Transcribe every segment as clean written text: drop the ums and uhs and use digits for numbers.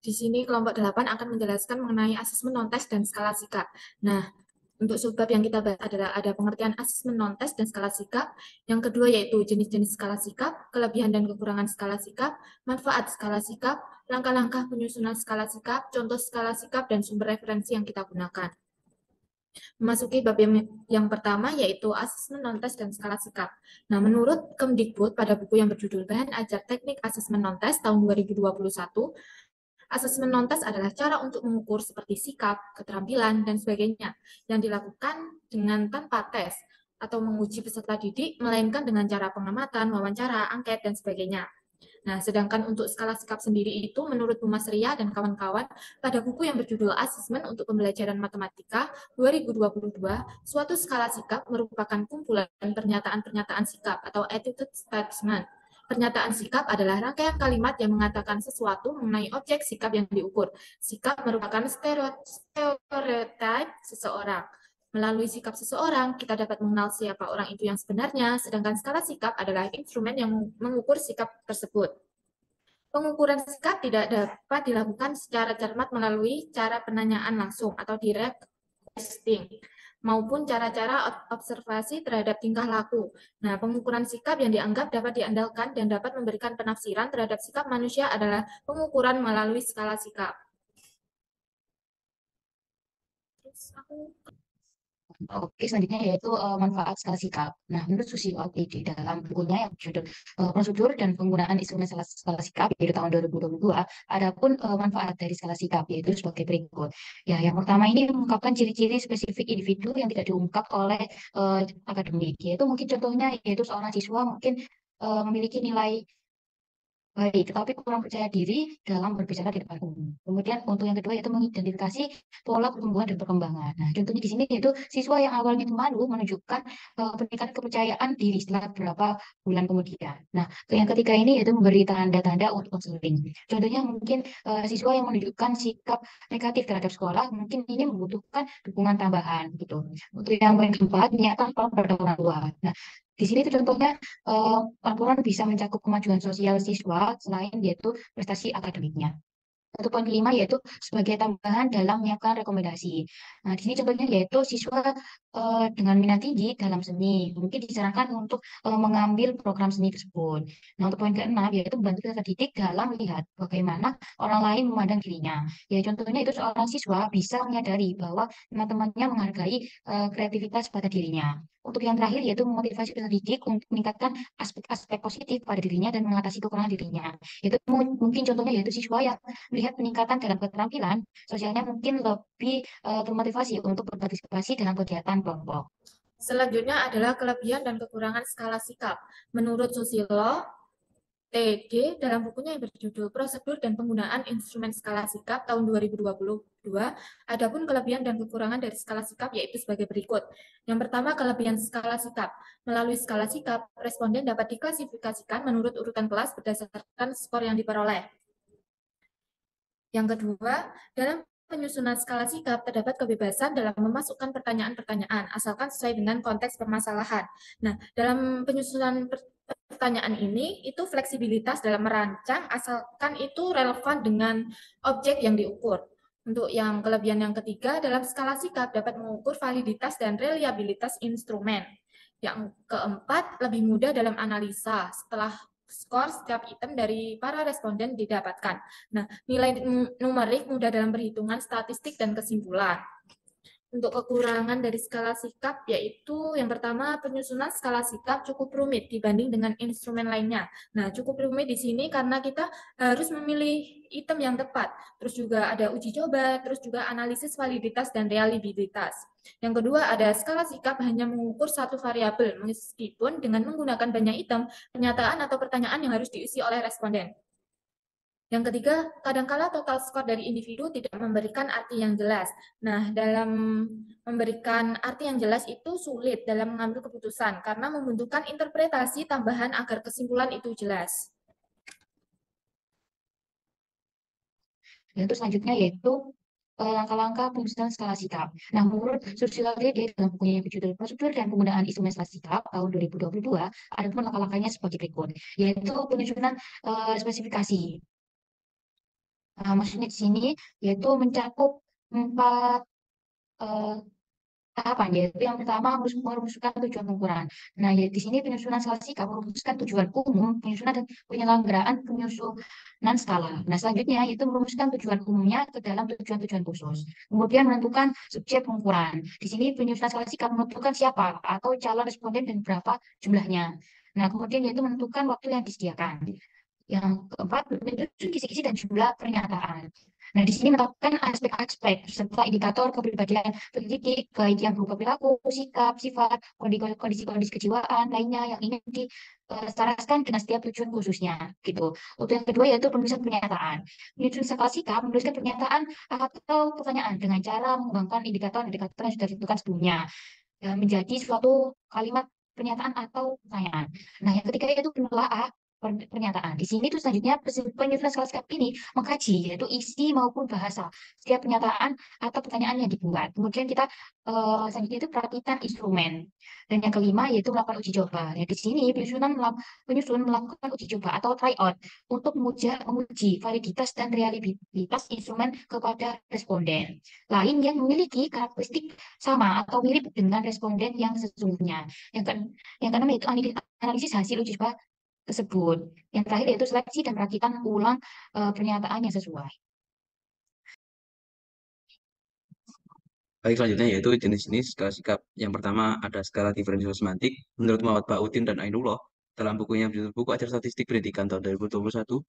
Di sini kelompok 8 akan menjelaskan mengenai asesmen non-tes dan skala sikap. Nah, untuk subbab yang kita bahas adalah ada pengertian asesmen non-tes dan skala sikap. Yang kedua yaitu jenis-jenis skala sikap, kelebihan dan kekurangan skala sikap, manfaat skala sikap, langkah-langkah penyusunan skala sikap, contoh skala sikap, dan sumber referensi yang kita gunakan. Memasuki bab yang pertama yaitu asesmen non-tes dan skala sikap. Nah, menurut Kemdikbud pada buku yang berjudul Bahan Ajar Teknik Asesmen Non-Tes tahun 2021, asesmen non-tes adalah cara untuk mengukur seperti sikap, keterampilan, dan sebagainya yang dilakukan dengan tanpa tes atau menguji peserta didik, melainkan dengan cara pengamatan, wawancara, angket, dan sebagainya. Nah, sedangkan untuk skala sikap sendiri itu menurut Bu Mas Ria dan kawan-kawan pada buku yang berjudul Asesmen untuk Pembelajaran Matematika 2022, suatu skala sikap merupakan kumpulan pernyataan-pernyataan sikap atau attitude statement. Pernyataan sikap adalah rangkaian kalimat yang mengatakan sesuatu mengenai objek sikap yang diukur. Sikap merupakan stereotip seseorang. Melalui sikap seseorang, kita dapat mengenal siapa orang itu yang sebenarnya, sedangkan skala sikap adalah instrumen yang mengukur sikap tersebut. Pengukuran sikap tidak dapat dilakukan secara cermat melalui cara penanyaan langsung atau direct questioning, maupun cara-cara observasi terhadap tingkah laku. Nah, pengukuran sikap yang dianggap dapat diandalkan dan dapat memberikan penafsiran terhadap sikap manusia adalah pengukuran melalui skala sikap. Oke, selanjutnya yaitu manfaat skala sikap. Nah, menurut Susilo di dalam bukunya yang berjudul Prosedur dan Penggunaan Instrumen Skala Sikap, yaitu tahun 2022, ada pun manfaat dari skala sikap, yaitu sebagai berikut. Ya, yang pertama ini mengungkapkan ciri-ciri spesifik individu yang tidak diungkap oleh akademik, yaitu mungkin contohnya yaitu seorang siswa mungkin memiliki nilai baik, tetapi kurang percaya diri dalam berbicara di depan umum. Kemudian untuk yang kedua yaitu mengidentifikasi pola pertumbuhan dan perkembangan. Nah, contohnya di sini yaitu siswa yang awalnya malu menunjukkan peningkatan kepercayaan diri setelah beberapa bulan kemudian. Nah, yang ketiga ini yaitu memberi tanda-tanda untuk konseling. Contohnya mungkin siswa yang menunjukkan sikap negatif terhadap sekolah, mungkin ini membutuhkan dukungan tambahan gitu. Untuk yang keempat, menyiapkan peran pada orang tua. Nah, di sini itu contohnya laporan bisa mencakup kemajuan sosial siswa selain yaitu prestasi akademiknya. Satu poin kelima yaitu sebagai tambahan dalam menyiapkan rekomendasi. Nah, di sini contohnya yaitu siswa dengan minat tinggi dalam seni, mungkin disarankan untuk mengambil program seni tersebut. Nah, untuk poin keenam yaitu membantu peserta didik dalam melihat bagaimana orang lain memandang dirinya. Ya, contohnya itu seorang siswa bisa menyadari bahwa teman-temannya menghargai kreativitas pada dirinya. Untuk yang terakhir yaitu memotivasi peserta didik untuk meningkatkan aspek-aspek positif pada dirinya dan mengatasi kekurangan dirinya. Itu mungkin contohnya yaitu siswa yang melihat peningkatan dalam keterampilan sosialnya mungkin lebih termotivasi untuk berpartisipasi dalam kegiatan kelompok. Selanjutnya adalah kelebihan dan kekurangan skala sikap. Menurut Susilo, TD dalam bukunya yang berjudul Prosedur dan Penggunaan Instrumen Skala Sikap tahun 2022, adapun kelebihan dan kekurangan dari skala sikap yaitu sebagai berikut. Yang pertama, kelebihan skala sikap. Melalui skala sikap, responden dapat diklasifikasikan menurut urutan kelas berdasarkan skor yang diperoleh. Yang kedua, dalam penyusunan skala sikap terdapat kebebasan dalam memasukkan pertanyaan-pertanyaan asalkan sesuai dengan konteks permasalahan. Nah, dalam penyusunan pertanyaan ini itu fleksibilitas dalam merancang asalkan itu relevan dengan objek yang diukur. Untuk yang kelebihan yang ketiga, dalam skala sikap dapat mengukur validitas dan reliabilitas instrumen. Yang keempat, lebih mudah dalam analisa setelah skor setiap item dari para responden didapatkan. Nah, nilai numerik mudah dalam perhitungan statistik dan kesimpulan. Untuk kekurangan dari skala sikap yaitu yang pertama, penyusunan skala sikap cukup rumit dibanding dengan instrumen lainnya. Nah, cukup rumit di sini karena kita harus memilih item yang tepat. Terus juga ada uji coba, terus juga analisis validitas dan reliabilitas. Yang kedua, ada skala sikap hanya mengukur satu variabel meskipun dengan menggunakan banyak item, pernyataan atau pertanyaan yang harus diisi oleh responden. Yang ketiga, kadangkala total skor dari individu tidak memberikan arti yang jelas. Nah, dalam memberikan arti yang jelas itu sulit dalam mengambil keputusan karena membutuhkan interpretasi tambahan agar kesimpulan itu jelas. Dan itu selanjutnya yaitu langkah-langkah penyusunan skala sikap. Nah, menurut Susilo Dede dalam bukunya yang berjudul Prosedur dan Penggunaan Instrumen Skala Sikap tahun 2022, ada pun langkah-langkahnya sebagai berikut, yaitu penyusunan spesifikasi. Nah, maksudnya di sini yaitu mencakup 4 eh, tahapan, yaitu yang pertama merumuskan tujuan pengukuran. Nah, ya, di sini penyusunan skala sikap merumuskan tujuan umum, penyusunan dan penyelenggaraan penyusunan skala. Nah, selanjutnya yaitu merumuskan tujuan umumnya ke dalam tujuan-tujuan khusus. Kemudian menentukan subjek pengukuran. Di sini penyusunan skala sikap menentukan siapa atau calon responden dan berapa jumlahnya. Nah, kemudian yaitu menentukan waktu yang disediakan. Yang keempat, menyusun kisi-kisi dan jumlah pernyataan. Nah, di sini menetapkan aspek-aspek serta indikator kepribadian pendidik, baik yang berupa perilaku, sikap, sifat, kondisi-kondisi kejiwaan lainnya yang ingin diselaraskan dengan setiap tujuan khususnya. Gitu. Untuk yang kedua yaitu penulisan pernyataan. Menyusun skala sikap, menuliskan pernyataan atau pertanyaan dengan cara mengembangkan indikator-indikator yang sudah ditentukan sebelumnya menjadi suatu kalimat pernyataan atau pertanyaan. Nah, yang ketiga yaitu penelaah pernyataan. Di sini tuh selanjutnya penyusunan skala sikap ini mengkaji yaitu isi maupun bahasa setiap pernyataan atau pertanyaan yang dibuat. Kemudian kita selanjutnya itu perakitan instrumen. Dan yang kelima yaitu melakukan uji coba. Ya, di sini penyusun melakukan uji coba atau try out untuk menguji validitas dan reliabilitas instrumen kepada responden lain yang memiliki karakteristik sama atau mirip dengan responden yang sesungguhnya. Yang keenam yaitu analisis hasil uji coba tersebut. Yang terakhir yaitu seleksi dan perakitan ulang pernyataan yang sesuai. Baik, selanjutnya yaitu jenis-jenis skala sikap. Yang pertama ada skala diferensial semantik. Menurut Muhammad Bautin dan Ainullah, dalam bukunya berjudul Buku Ajar Statistik Pendidikan tahun 2021,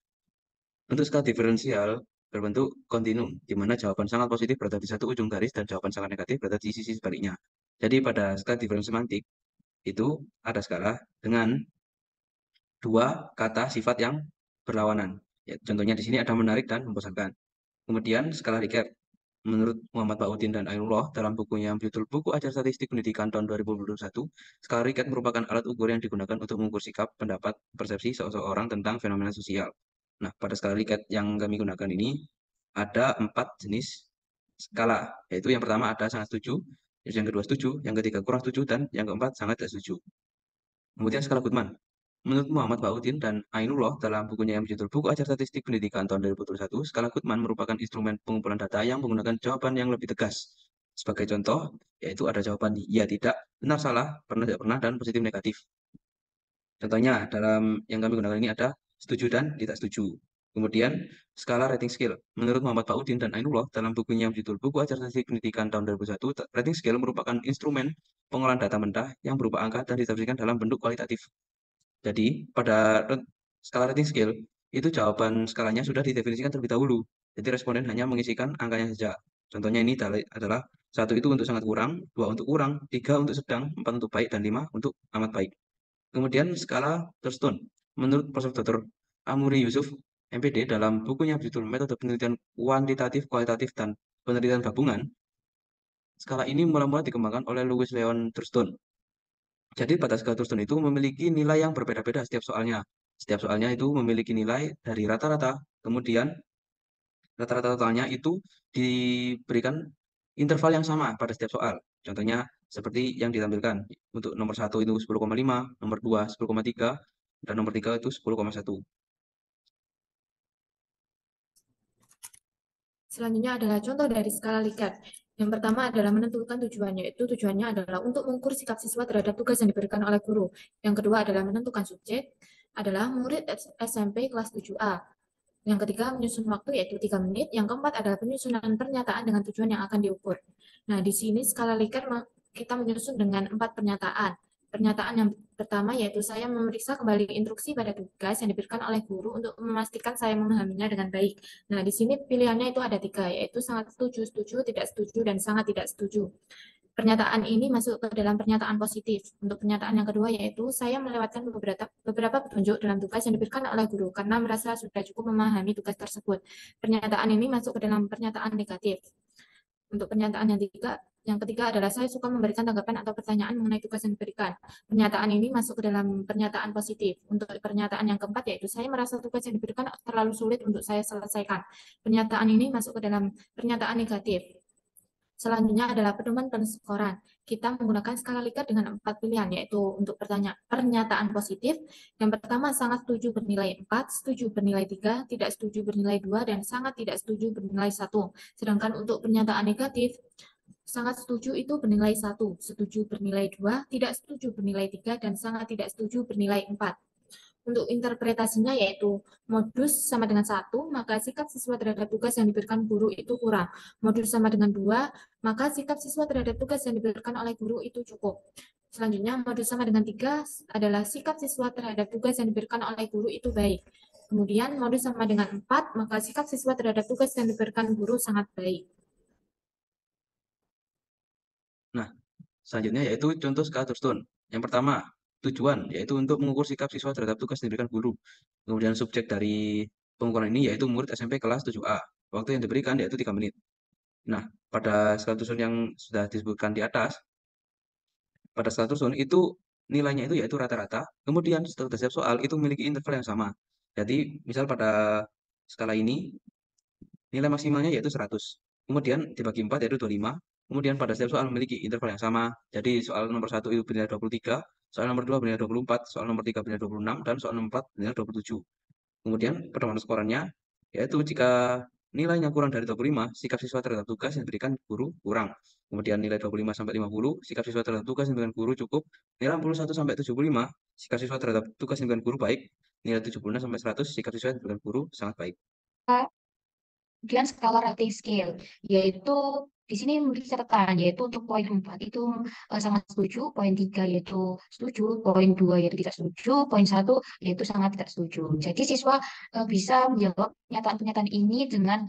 untuk skala diferensial berbentuk kontinum, di mana jawaban sangat positif berada di satu ujung garis dan jawaban sangat negatif berada di sisi sebaliknya. Jadi pada skala diferensial semantik, itu ada skala dengan dua kata sifat yang berlawanan. Ya, contohnya di sini ada menarik dan membosankan. Kemudian skala Likert. Menurut Muhammad Bautin dan Ainullah dalam bukunya yang berjudul Buku Ajar Statistik Pendidikan tahun 2021, skala Likert merupakan alat ukur yang digunakan untuk mengukur sikap, pendapat, persepsi seseorang tentang fenomena sosial. Nah, pada skala Likert yang kami gunakan ini ada 4 jenis skala, yaitu yang pertama ada sangat setuju, yang kedua setuju, yang ketiga kurang setuju, dan yang keempat sangat tidak setuju. Kemudian skala Goodman. Menurut Muhammad Bautin dan Ainullah dalam bukunya yang berjudul Buku Ajar Statistik Pendidikan tahun 2021, skala Goodman merupakan instrumen pengumpulan data yang menggunakan jawaban yang lebih tegas. Sebagai contoh, yaitu ada jawaban ya tidak, benar salah, pernah tidak pernah, dan positif negatif. Contohnya dalam yang kami gunakan ini ada setuju dan tidak setuju. Kemudian skala rating scale. Menurut Muhammad Bautin dan Ainullah dalam bukunya yang berjudul Buku Ajar Statistik Pendidikan tahun 2001, rating scale merupakan instrumen pengolahan data mentah yang berupa angka dan ditafsirkan dalam bentuk kualitatif. Jadi, pada skala rating scale, itu jawaban skalanya sudah didefinisikan terlebih dahulu. Jadi, responden hanya mengisikan angkanya saja. Contohnya ini adalah 1 itu untuk sangat kurang, 2 untuk kurang, 3 untuk sedang, 4 untuk baik, dan 5 untuk amat baik. Kemudian skala Thurston. Menurut Prof. Dr. Amuri Yusuf, MPD, dalam bukunya berjudul Metode Penelitian Kuantitatif, Kualitatif, dan Penelitian Gabungan, skala ini mula-mula dikembangkan oleh Louis Leon Thurston. Jadi pada skala Thurston itu memiliki nilai yang berbeda-beda setiap soalnya. Setiap soalnya itu memiliki nilai dari rata-rata, kemudian rata-rata totalnya itu diberikan interval yang sama pada setiap soal. Contohnya seperti yang ditampilkan. Untuk nomor 1 itu 10,5, nomor 2 10,3, dan nomor 3 itu 10,1. Selanjutnya adalah contoh dari skala Likert. Yang pertama adalah menentukan tujuannya, yaitu tujuannya adalah untuk mengukur sikap siswa terhadap tugas yang diberikan oleh guru. Yang kedua adalah menentukan subjek, adalah murid SMP kelas 7A. Yang ketiga, menyusun waktu yaitu 3 menit. Yang keempat adalah penyusunan pernyataan dengan tujuan yang akan diukur. Nah, di sini skala Likert kita menyusun dengan 4 pernyataan. Pernyataan yang pertama yaitu saya memeriksa kembali instruksi pada tugas yang diberikan oleh guru untuk memastikan saya memahaminya dengan baik. Nah, di sini pilihannya itu ada 3, yaitu sangat setuju, setuju, tidak setuju, dan sangat tidak setuju. Pernyataan ini masuk ke dalam pernyataan positif. Untuk pernyataan yang kedua yaitu saya melewatkan beberapa petunjuk dalam tugas yang diberikan oleh guru karena merasa sudah cukup memahami tugas tersebut. Pernyataan ini masuk ke dalam pernyataan negatif. Untuk pernyataan yang Yang ketiga adalah saya suka memberikan tanggapan atau pertanyaan mengenai tugas yang diberikan. Pernyataan ini masuk ke dalam pernyataan positif. Untuk pernyataan yang keempat yaitu saya merasa tugas yang diberikan terlalu sulit untuk saya selesaikan. Pernyataan ini masuk ke dalam pernyataan negatif. Selanjutnya adalah pedoman penskoran. Kita menggunakan skala Likert dengan 4 pilihan, yaitu untuk pernyataan positif. Yang pertama, sangat setuju bernilai 4, setuju bernilai 3, tidak setuju bernilai 2, dan sangat tidak setuju bernilai 1. Sedangkan untuk pernyataan negatif, sangat setuju itu bernilai 1, setuju bernilai 2, tidak setuju bernilai 3, dan sangat tidak setuju bernilai 4. Untuk interpretasinya yaitu modus sama dengan 1, maka sikap siswa terhadap tugas yang diberikan guru itu kurang. Modus sama dengan 2, maka sikap siswa terhadap tugas yang diberikan oleh guru itu cukup. Selanjutnya, modus sama dengan 3 adalah sikap siswa terhadap tugas yang diberikan oleh guru itu baik. Kemudian, modus sama dengan 4, maka sikap siswa terhadap tugas yang diberikan guru sangat baik. Nah, selanjutnya yaitu contoh skala Thurston. Yang pertama, tujuan yaitu untuk mengukur sikap siswa terhadap tugas yang diberikan guru. Kemudian subjek dari pengukuran ini yaitu murid SMP kelas 7A. Waktu yang diberikan yaitu 3 menit. Nah, pada skala Thurston yang sudah disebutkan di atas, pada skala Thurston itu nilainya itu yaitu rata-rata. Kemudian setelah setiap soal itu memiliki interval yang sama. Jadi, misal pada skala ini nilai maksimalnya yaitu 100. Kemudian dibagi 4 yaitu 25. Kemudian pada setiap soal memiliki interval yang sama. Jadi soal nomor 1 itu bernilai 23, soal nomor 2 bernilai 24, soal nomor 3 bernilai 26, dan soal nomor 4 bernilai 27. Kemudian pedoman skorannya yaitu jika nilainya kurang dari 25, sikap siswa terhadap tugas yang diberikan guru kurang. Kemudian nilai 25 sampai 50, sikap siswa terhadap tugas yang diberikan guru cukup. Nilai 61 sampai 75, sikap siswa terhadap tugas yang diberikan guru baik. Nilai 76 sampai 100, sikap siswa yang diberikan guru sangat baik. Kemudian skala rating scale, yaitu di sini memiliki catatan, yaitu untuk poin 4 itu sangat setuju, poin 3 yaitu setuju, poin 2 yaitu tidak setuju, poin 1 yaitu sangat tidak setuju. Jadi siswa bisa menjawab pernyataan-pernyataan ini dengan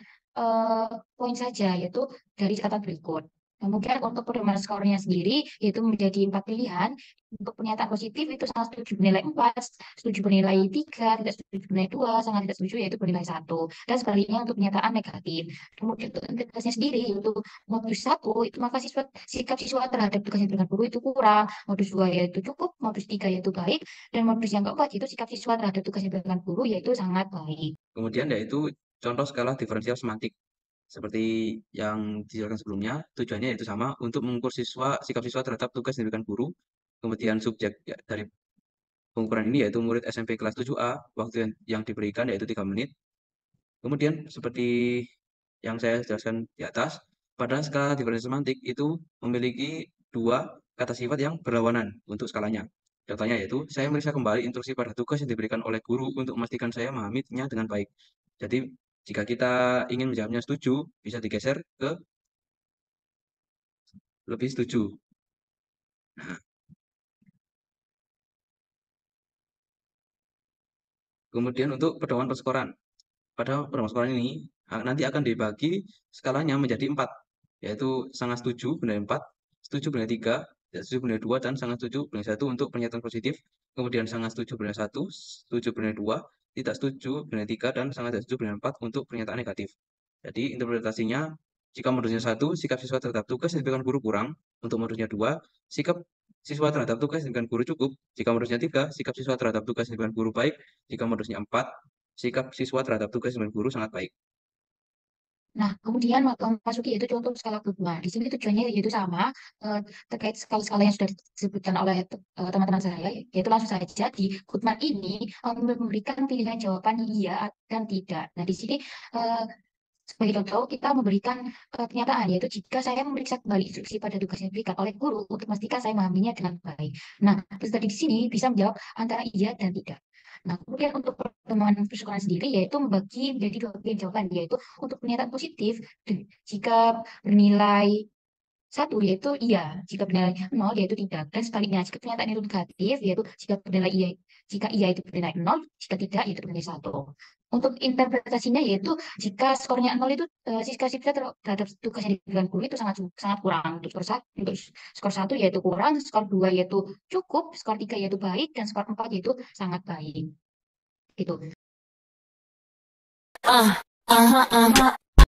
poin saja, yaitu dari catatan berikut. Kemudian untuk pedoman skornya sendiri, yaitu menjadi 4 pilihan. Untuk pernyataan positif itu sangat setuju bernilai 4, setuju bernilai 3, tidak setuju bernilai 2, sangat tidak setuju yaitu bernilai 1. Dan sebaliknya untuk pernyataan negatif. Kemudian untuk integritasnya sendiri, yaitu modus 1, itu maka sikap siswa terhadap tugas yang diberikan guru itu kurang. Modus 2 yaitu cukup, modus 3 yaitu baik, dan modus yang keempat yaitu sikap siswa terhadap tugas yang diberikan guru yaitu sangat baik. Kemudian yaitu contoh skala diferensial semantik. Seperti yang dijelaskan sebelumnya, tujuannya yaitu sama untuk mengukur sikap siswa terhadap tugas yang diberikan guru. Kemudian subjek dari pengukuran ini yaitu murid SMP kelas 7A, waktu yang diberikan yaitu 3 menit. Kemudian seperti yang saya jelaskan di atas, pada skala diferensial semantik itu memiliki 2 kata sifat yang berlawanan untuk skalanya. Contohnya yaitu, saya meriksa kembali instruksi pada tugas yang diberikan oleh guru untuk memastikan saya memahaminya dengan baik. Jadi, jika kita ingin menjawabnya setuju, bisa digeser ke lebih setuju. Nah, kemudian untuk pedoman perskoran. Pada pedoman perskoran ini, nanti akan dibagi skalanya menjadi 4, yaitu sangat setuju bernilai 4, setuju bernilai 3, tidak setuju bernilai 2, dan sangat setuju bernilai 1 untuk pernyataan positif. Kemudian sangat setuju bernilai 1, setuju bernilai 2, tidak setuju bernilai 3, dan sangat tidak setuju bernilai 4 untuk pernyataan negatif. Jadi interpretasinya, jika modusnya 1, sikap siswa terhadap tugas yang diberikan guru kurang. Untuk modusnya 2, sikap siswa terhadap tugas yang diberikan guru cukup. Jika modusnya 3, sikap siswa terhadap tugas yang diberikan guru baik. Jika modusnya 4, sikap siswa terhadap tugas yang diberikan guru sangat baik. Nah, kemudian masuki yaitu contoh skala kedua. Di sini tujuannya yaitu sama terkait skala-skala yang sudah disebutkan oleh teman-teman saya, yaitu langsung saja di Goodman ini memberikan pilihan jawaban iya dan tidak. Nah, di sini sebagai contoh kita memberikan pernyataan yaitu jika saya memeriksa kembali instruksi pada tugas yang diberikan oleh guru untuk memastikan saya memahaminya dengan baik. Nah, peserta di sini bisa menjawab antara iya dan tidak. Nah, kemudian untuk pertemuan persekolah sendiri yaitu membagi menjadi 2 pilihan jawaban, yaitu untuk pernyataan positif jika bernilai 1 yaitu iya, jika bernilai 0 yaitu tidak, dan sebaliknya jika pernyataan itu negatif yaitu jika iya itu bernilai 0, jika tidak yaitu bernilai 1. Untuk interpretasinya yaitu jika skornya 0 itu sikap siswa terhadap tugas yang diberikan guru itu sangat sangat kurang. Untuk skor 1 yaitu kurang, skor 2 yaitu cukup, skor 3 yaitu baik, dan skor 4 yaitu sangat baik. Gitu.